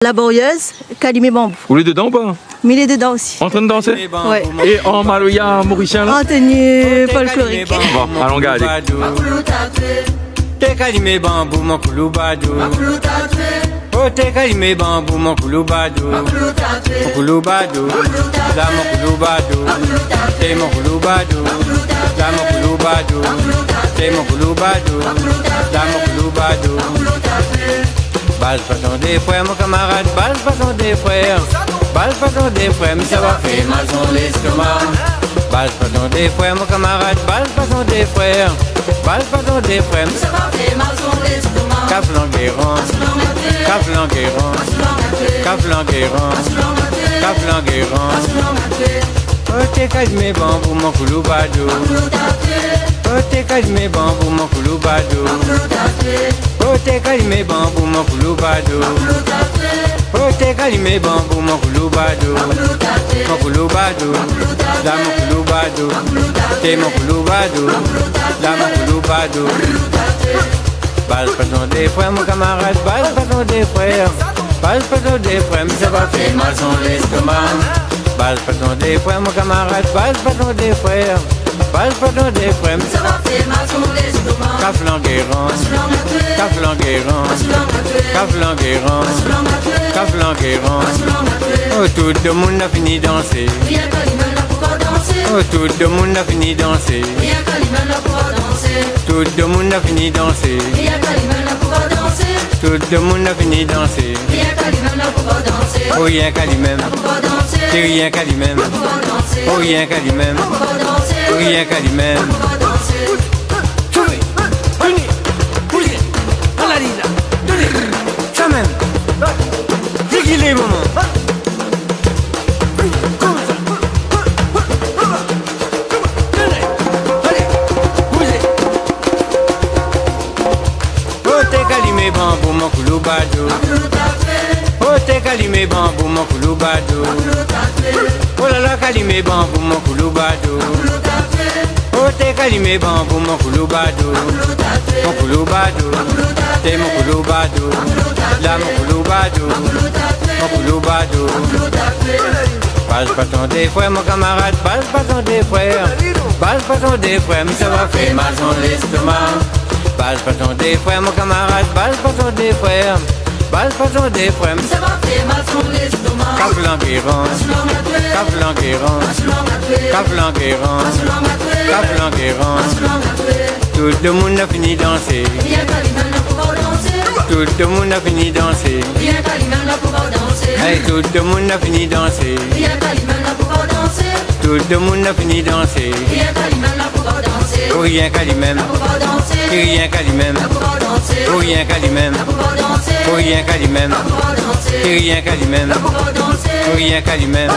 Laborieuse, Calimé Bambou. Vous l'êtes dedans ou pas? Mais il est dedans aussi. En train de danser? Ouais. Et en maloya mauricien là? En tenue folklorique. Bon, allons garder. Te Calimé Bambou, mon kouloubadou. Oh, te Calimé Bambou, mon kouloubadou. Mon kouloubadou, là mon kouloubadou. Te mon kouloubadou, là mon kouloubadou. Te mon kouloubadou, là mon kouloubadou. Balle façon des frères, mon camarade, balle façon des frères. Balle façon des frères, mais ça va faire mal sur l'estomac. Balle façon des frères, mon camarade, balle façon des frères. Balle façon des frères, mais ça va faire mal sur l'estomac. Caflanguéron, caflanguéron, caflanguéron, caflanguéron. Oh, te Calimé Bambou, mon kouloubadou. Oh, te Calimé Bambou, mon kouloubadou. Oh, te Calimé Bambou, mon kouloubadou. Oh, te Calimé Bambou, mon kouloubadou. Mon kouloubadou, là mon kouloubadou. Te mon kouloubadou, là mon kouloubadou. Balle façon des frères, mon camarade, balle façon des frères. Balle façon des frères, mais ça va faire mal sur l'estomac. Balle façon des frères, mon camarade, balle façon des frères. Balle façon des frères, mais ça va faire mal sur l'estomac. Caflanguéron, caflanguéron, caflanguéron, caflanguéron. Oh, tout le monde a fini danser. Oh, tout le monde a fini danser. Tout le monde a fini danser. Tout le monde a fini danser. Oh, rien qu'à lui-même. C'est rien qu'à lui-même. Oh, rien qu'à lui-même. Oh, rien qu'à lui-même. Ça même. C'est qu'il est, maman. Oh, te Calimé Bambou, mon kouloubadou. Oh, te Calimé Bambou, mon kouloubadou. Oh là là, Calimé Bambou, mon kouloubadou. Oh, te Calimé Bambou, mon kouloubadou. Mon kouloubadou, te mon kouloubadou. Là mon kouloubadou, mon kouloubadou. Balle façon des frères, mon camarade, balle façon des frères. Balle façon des frères, mais ça va faire mal sur l'estomac. Balle façon des frères, mon camarade, balle façon des frères. Balle façon des frères, mais ça va faire mal sur l'estomac. Caflanguéron, caflanguéron, caflanguéron, caflanguéron. Tout le monde a fini danser. Tout le monde a fini danser. Hey, tout le monde a fini danser. Tout le monde a fini danser. Oh, rien qu'à lui-même. Rien qu'à lui-même. Oh, rien qu'à lui-même. Oh, rien qu'à lui-même. Rien qu'à lui-même. Oh, rien qu'à lui-même.